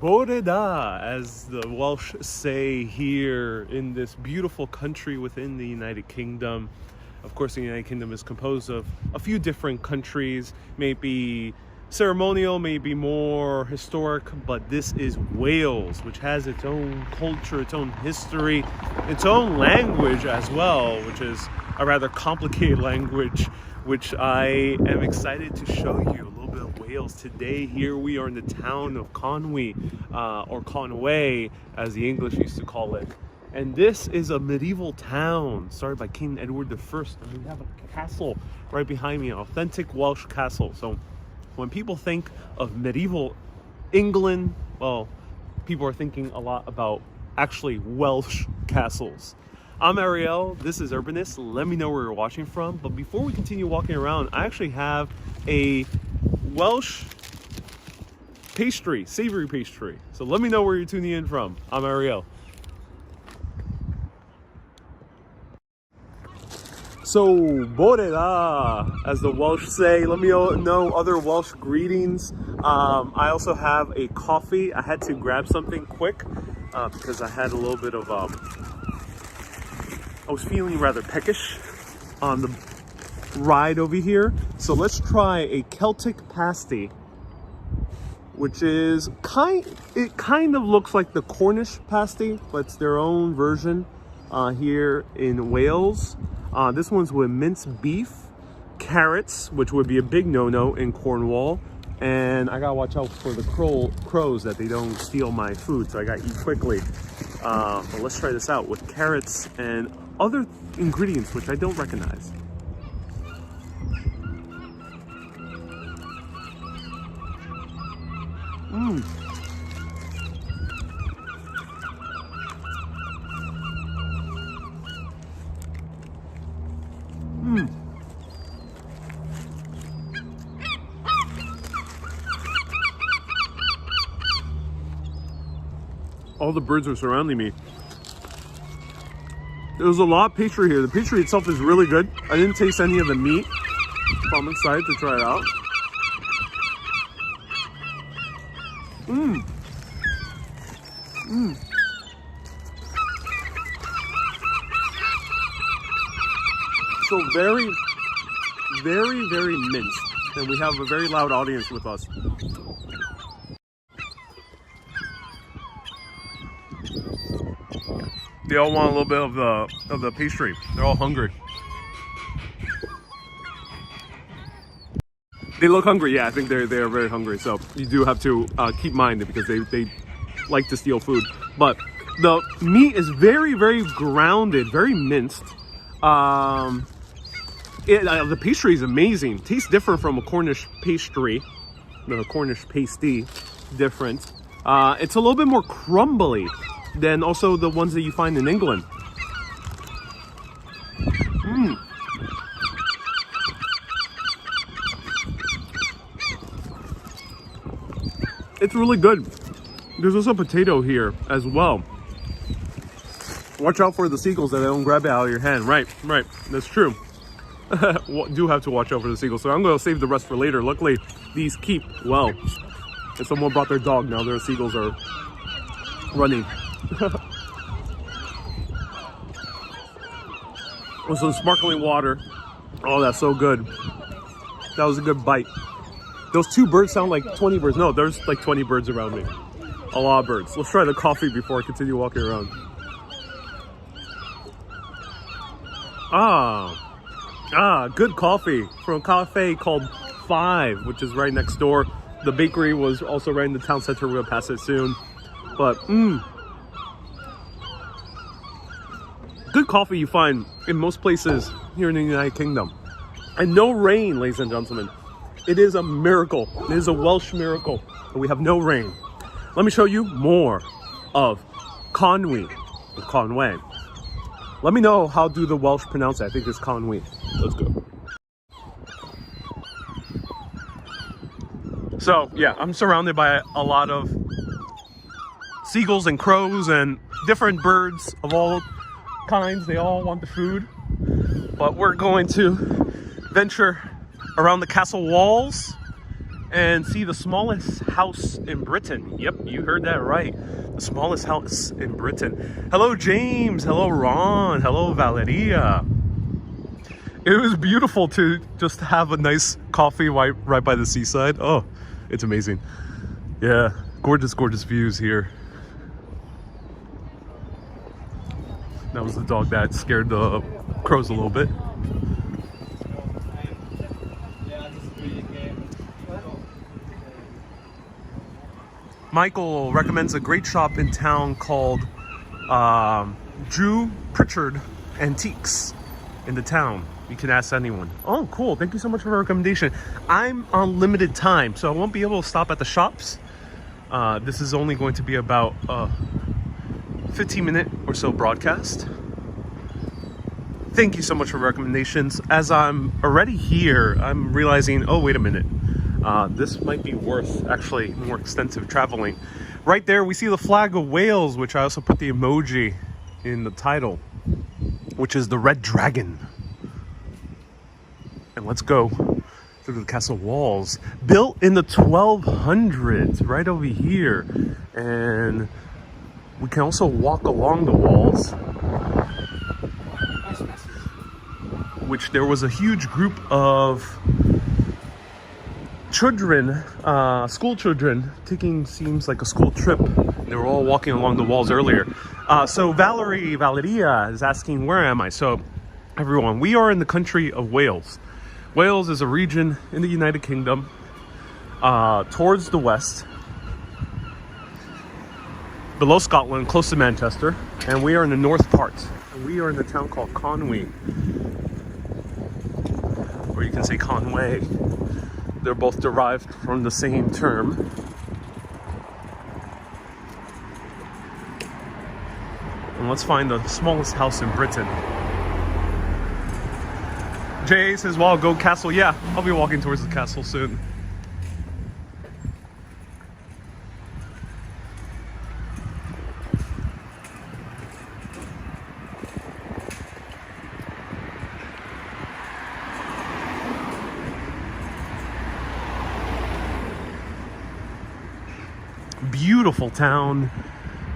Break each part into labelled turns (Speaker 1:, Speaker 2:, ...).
Speaker 1: Bore da, as the Welsh say here in this beautiful country within the United Kingdom. Of course, the United Kingdom is composed of a few different countries, maybe ceremonial, maybe more historic, but this is Wales, which has its own culture, its own history, its own language as well, which is a rather complicated language, which I am excited to show you a little bit of Wales today. Here we are in the town of Conwy, or Conwy, as the English used to call it. And this is a medieval town started by King Edward I. And we have a castle right behind me, an authentic Welsh castle. So when people think of medieval England, well, people are thinking a lot about actually Welsh castles. I'm Ariel, this is Urbanist. Let me know where you're watching from. But before we continue walking around, I actually have a Welsh pastry, savory pastry. So let me know where you're tuning in from. I'm Ariel. So, bore da, as the Welsh say. Let me know other Welsh greetings. I also have a coffee. I had to grab something quick because I had a little bit of, I was feeling rather peckish on the ride over here. So let's try a Celtic pasty, which is it kind of looks like the Cornish pasty, but it's their own version here in Wales. This one's with minced beef, carrots, which would be a big no-no in Cornwall, and I gotta watch out for the crows that they don't steal my food, so I gotta eat quickly. But let's try this out with carrots and other ingredients which I don't recognize. All the birds are surrounding me. There's a lot of pastry here. The pastry itself is really good. I didn't taste any of the meat, so I'm excited to try it out. So very, very, very minced. And we have a very loud audience with us. They all want a little bit of the pastry. They're all hungry. They look hungry. Yeah, I think they're very hungry. So you do have to keep in mind because they like to steal food. But the meat is very, very grounded, very minced. The pastry is amazing. Tastes different from a Cornish pastry. No, Cornish pasty, different. It's a little bit more crumbly than also the ones that you find in England. It's really good. There's also potato here as well. Watch out for the seagulls that they don't grab it out of your hand. Right, that's true. Do have to watch out for the seagulls, so I'm going to save the rest for later. Luckily, these keep well. And someone brought their dog, now their seagulls are running. With some sparkling water. Oh, that's so good. That was a good bite. Those two birds sound like 20 birds. No, there's like 20 birds around me. A lot of birds. Let's try the coffee before I continue walking around. Good coffee from a cafe called 5, which is right next door. The bakery was also right in the town center. We're gonna pass it soon. But good coffee you find in most places here in the United Kingdom. And no rain, ladies and gentlemen. It is a miracle. It is a Welsh miracle that we have no rain. Let me show you more of Conwy. Let me know how do the Welsh pronounce it. I think it's Conwy. Let's go. So yeah, I'm surrounded by a lot of seagulls and crows and different birds of all kinds. They all want the food. But we're going to venture around the castle walls and see the smallest house in Britain. Yep, you heard that right. The smallest house in Britain. Hello, James. Hello, Ron. Hello, Valeria. It was beautiful to just have a nice coffee right by the seaside. Oh, it's amazing. Yeah, gorgeous, gorgeous views here. That was the dog that scared the crows a little bit. Michael recommends a great shop in town called Drew Pritchard Antiques in the town. You can ask anyone. Oh, cool. Thank you so much for the recommendation. I'm on limited time, so I won't be able to stop at the shops. This is only going to be about a 15-minute or so broadcast. Thank you so much for recommendations. As I'm already here, I'm realizing, oh, wait a minute. This might be worth actually more extensive traveling. Right there, we see the flag of Wales, which I also put the emoji in the title, which is the red dragon. And let's go through the castle walls. Built in the 1200s, right over here. And we can also walk along the walls, which there was a huge group of children, school children, taking seems like a school trip. They were all walking along the walls earlier. So Valeria is asking, where am I? So everyone, we are in the country of Wales. Wales is a region in the United Kingdom, towards the west, below Scotland, close to Manchester, and we are in the north part. And we are in the town called Conwy, or you can say Conway. They're both derived from the same term. And let's find the smallest house in Britain. Jay says, well, go castle. Yeah, I'll be walking towards the castle soon. Beautiful town.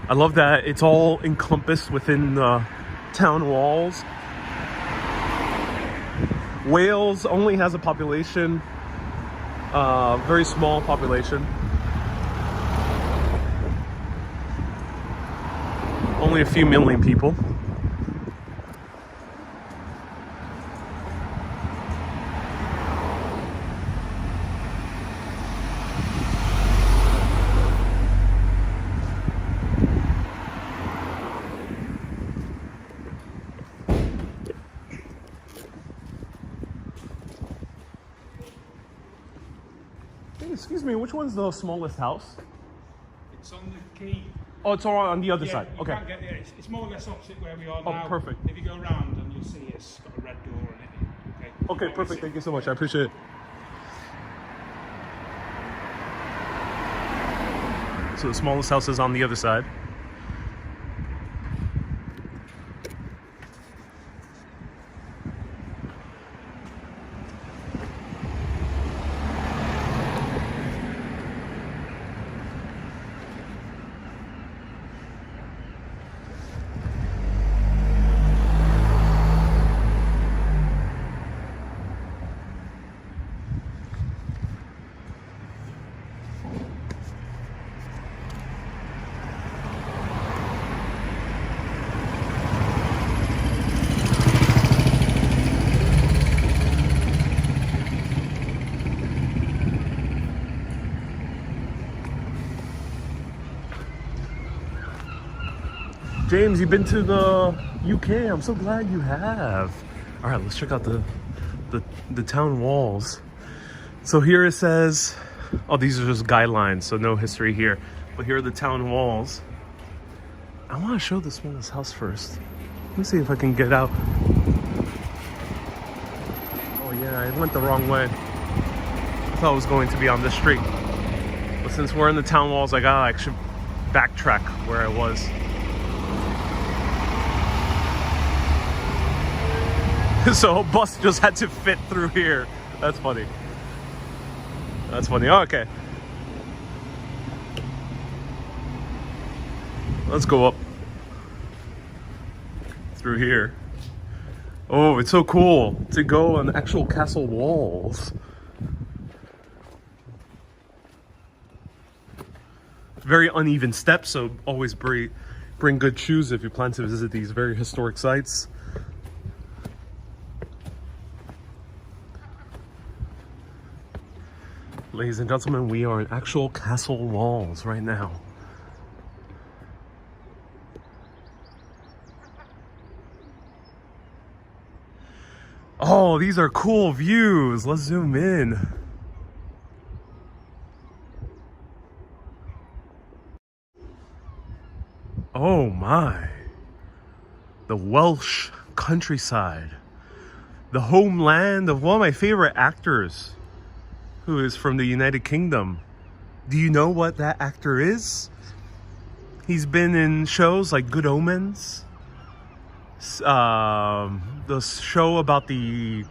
Speaker 1: I love that it's all encompassed within the town walls. Wales only has a population, very small population. Only a few million people. Excuse me, which one's the smallest house?
Speaker 2: It's on the quay.
Speaker 1: Oh, it's all on the other side.
Speaker 2: You
Speaker 1: Okay.
Speaker 2: can't get there. It's more or less opposite where we are
Speaker 1: Oh,
Speaker 2: now.
Speaker 1: perfect.
Speaker 2: If you go round and you'll see it's got a red door on it. Okay.
Speaker 1: Okay, perfect. Thank you so much. I appreciate it. So the smallest house is on the other side. James, you've been to the UK. I'm so glad you have. All right, let's check out the town walls. So here it says, oh, these are just guidelines, so no history here. But here are the town walls. I want to show the smallest house first. Let me see if I can get out. Oh yeah, I went the wrong way. I thought it was going to be on this street. But since we're in the town walls, I gotta actually backtrack where I was. So a bus just had to fit through here. That's funny. That's funny. Oh, okay. Let's go up through here. Oh, it's so cool to go on actual castle walls. Very uneven steps, so always bring good shoes if you plan to visit these very historic sites. Ladies and gentlemen, we are in actual castle walls right now. Oh, these are cool views. Let's zoom in. Oh my. The Welsh countryside. The homeland of one of my favorite actors who is from the United Kingdom. Do you know what that actor is? He's been in shows like Good Omens. The show about the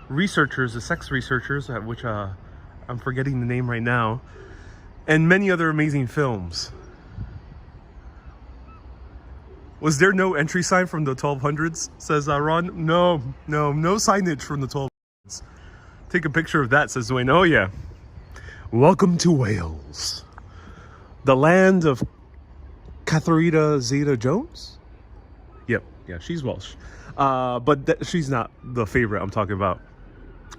Speaker 1: researchers, the sex researchers, which I'm forgetting the name right now, and many other amazing films. Was there no entry sign from the 1200s? Says Ron. No signage from the 1200s. Take a picture of that, says Dwayne. Oh yeah. Welcome to Wales, the land of Catherine Zeta-Jones. Yep, yeah, she's Welsh, but she's not the favorite I'm talking about.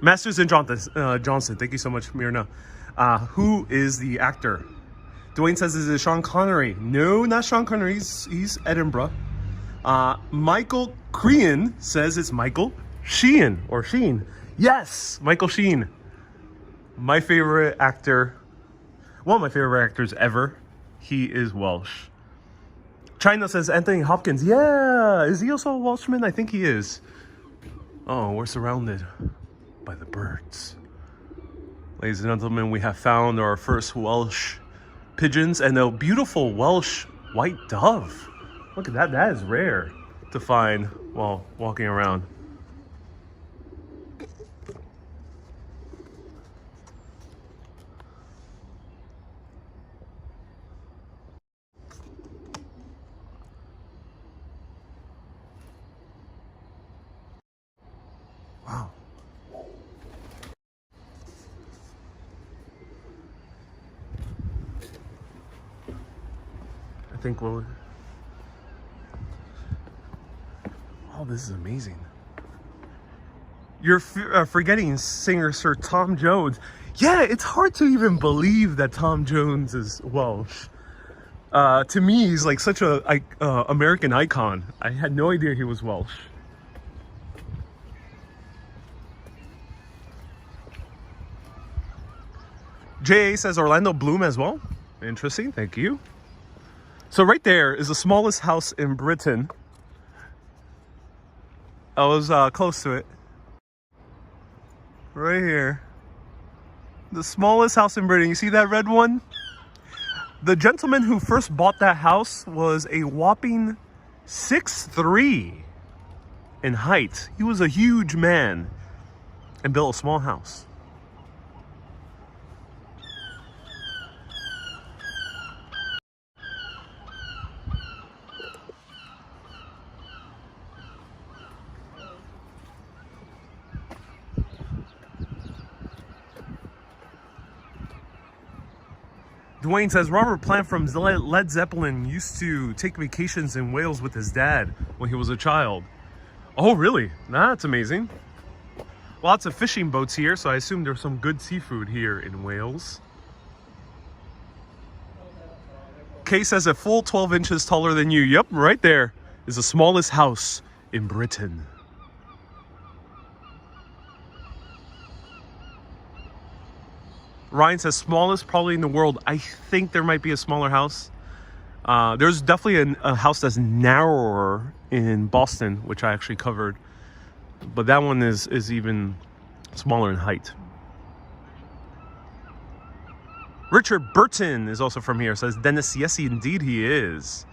Speaker 1: Masters and Johnson, thank you so much, Myrna. Who is the actor? Dwayne says, is it Sean Connery? No, not Sean Connery. He's Edinburgh. Michael Crean says it's Michael Sheen or Sheen. Yes, Michael Sheen. My favorite actor, one of my favorite actors ever. He is Welsh. China says Anthony Hopkins. Yeah, is he also a Welshman? I think he is. Oh, we're surrounded by the birds. Ladies and gentlemen, we have found our first Welsh pigeons and a beautiful Welsh white dove. Look at that. That is rare to find while walking around. Wow. I think we'll... Oh, this is amazing. You're forgetting singer Sir Tom Jones. Yeah, it's hard to even believe that Tom Jones is Welsh. To me, he's like such a American icon. I had no idea he was Welsh. J.A. says Orlando Bloom as well. Interesting, thank you. So right there is the smallest house in Britain. I was close to it. Right here. The smallest house in Britain. You see that red one? The gentleman who first bought that house was a whopping 6'3" in height. He was a huge man and built a small house. Dwayne says Robert Plant from Led Zeppelin used to take vacations in Wales with his dad when he was a child. Oh, really? That's amazing. Lots of fishing boats here, so I assume there's some good seafood here in Wales. Kay says a full 12 inches taller than you. Yep, right there is the smallest house in Britain. Ryan says smallest probably in the world. I think there might be a smaller house. There's definitely a house that's narrower in Boston, which I actually covered. But that one is even smaller in height. Richard Burton is also from here. Says Dennis, yes, indeed he is.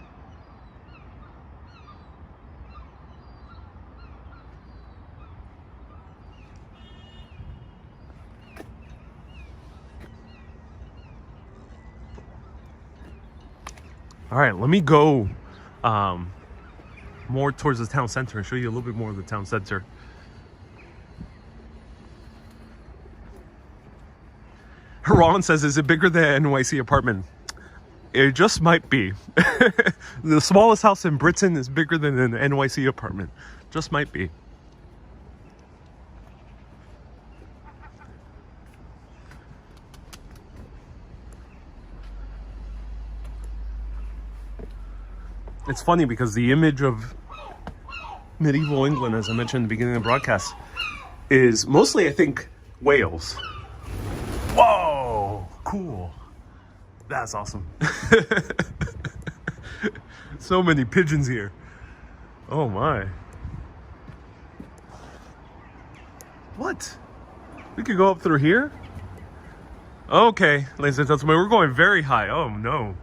Speaker 1: All right, let me go more towards the town center and show you a little bit more of the town center. Ron says, is it bigger than NYC apartment? It just might be. The smallest house in Britain is bigger than an NYC apartment. Just might be. It's funny because the image of medieval England, as I mentioned in the beginning of the broadcast, is mostly, I think, Wales. Whoa, cool. That's awesome. So many pigeons here. Oh my. What? We could go up through here? Okay, ladies and gentlemen, we're going very high. Oh no.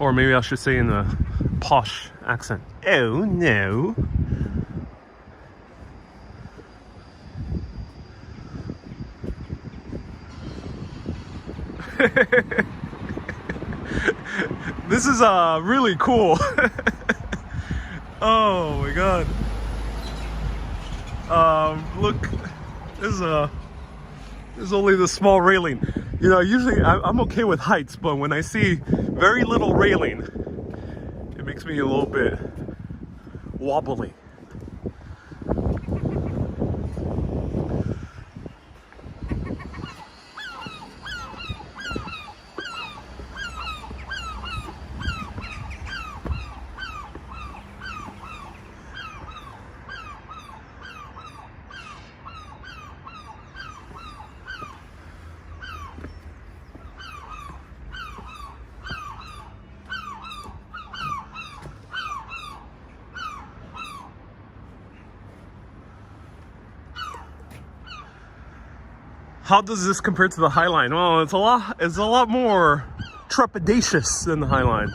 Speaker 1: Or maybe I should say in a posh accent. Oh no. This is really cool. Oh my god. Look, this is only the small railing. You know, usually I'm okay with heights, but when I see very little railing, it makes me a little bit wobbly. How does this compare to the High Line? Well, it's a lot more trepidatious than the High Line.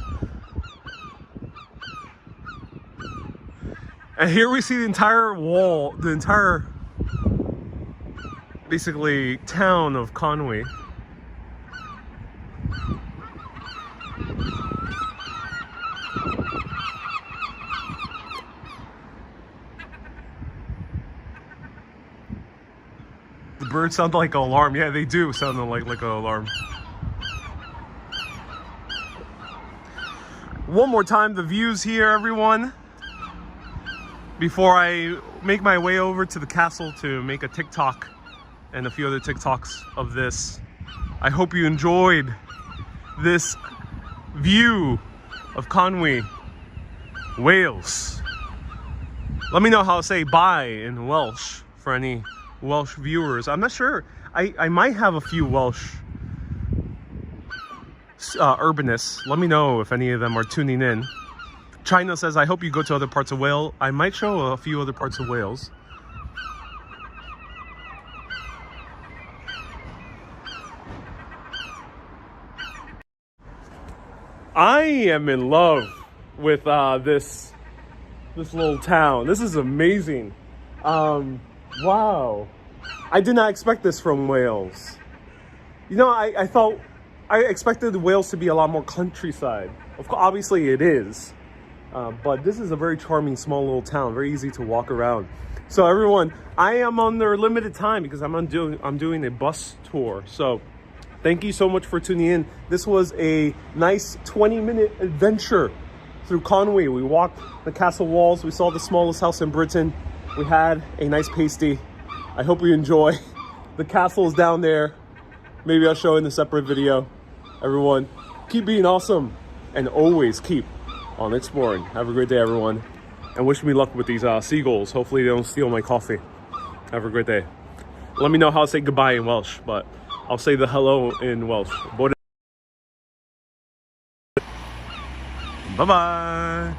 Speaker 1: And here we see the entire wall, the entire, basically, town of Conwy. The birds sound like an alarm. Yeah, they do sound like an alarm. One more time, the views here, everyone. Before I make my way over to the castle to make a TikTok and a few other TikToks of this. I hope you enjoyed this view of Conwy, Wales. Let me know how to say bye in Welsh for any Welsh viewers. I'm not sure. I might have a few Welsh urbanists. Let me know if any of them are tuning in. China says, I hope you go to other parts of Wales. I might show a few other parts of Wales. I am in love with this little town. This is amazing. Wow. I did not expect this from Wales. You know, I expected Wales to be a lot more countryside. Of course, obviously it is. But this is a very charming small little town, very easy to walk around. So everyone, I am under limited time because I'm doing a bus tour. So thank you so much for tuning in. This was a nice 20-minute adventure through Conwy. We walked the castle walls. We saw the smallest house in Britain. We had a nice pasty. I hope you enjoy. The castle is down there. Maybe I'll show in a separate video. Everyone, keep being awesome and always keep on exploring. Have a great day, everyone. And wish me luck with these seagulls. Hopefully they don't steal my coffee. Have a great day. Let me know how to say goodbye in Welsh, but I'll say the hello in Welsh. Bye-bye.